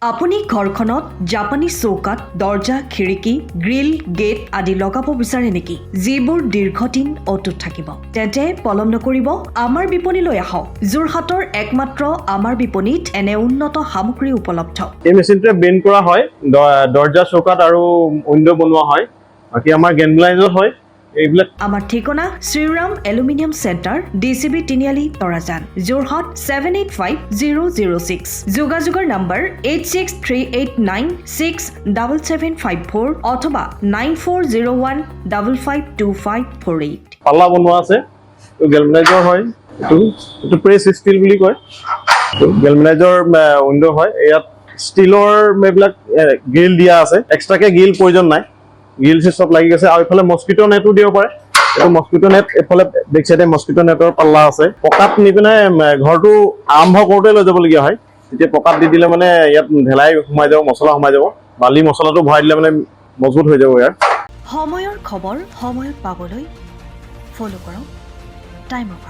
আপুনি ঘৰখনত জাপানী চৌকাত দৰ্জা খিৰিকী গ্ৰিল গেট আদি লগাব বিচাৰে নেকি যিবোৰ দীৰ্ঘদিন অটুট থাকিব তেন্তে পলম নকৰিব আমাৰ বিপণীলৈ আহক যোৰহাটৰ একমাত্ৰ আমাৰ বিপণীত এনে উন্নত সামগ্ৰী উপলব্ধ এই মেচিনটোৱে বেণ্ড কৰা হয় দৰ্জা চৌকাত আৰু উইন্ডো বনোৱা হয় বাকি আমাৰ গেনলাইজৰ হয় এইবিলাক আমাৰ ঠিকনা শ্ৰীৰাম এলুমিনিয়াম চেণ্টাৰ ডিচিবি তিনিআলি তৰাজান যোৰহাট 785006 যোগাযোগৰ নম্বৰ 8638967754 অথবা 9401552548 পাল্লা বনোৱা আছে তো গেলভেনাইজৰ হয় এটো প্ৰেছ ষ্টীল বুলি কয় তো গেলভেনাইজৰ উইন্ডো হয় ইয়াত ষ্টীলৰ মেবিলাক গ্ৰিল দিয়া আছে এক্সট্ৰাকে গ্ৰিল প্ৰয়োজন নাই গ্ৰিল সব লাগি গৈছে আৰু ইফালে মস্কিটো নেটও দিব পাৰে এটো মস্কিটো নেট এফালে বেক সাইডে মস্কিটো নেটৰ পাল্লা আছে পকাত নিপিনে ঘৰটো আৰম্ভ কৰোতে লৈ যাবলগীয়া হয় তেতিয়া পকাত দি দিলে মানে ইয়াত ঢেলাই সোমাই যাব মছলা সোমাই যাব বালি মছলাটো ভৰাই দিলে মানে মজবুত হৈ যাব ইয়াৰ সময়ৰ খবৰ সময়ত পাবলৈ ফলো কৰক টাইম অফ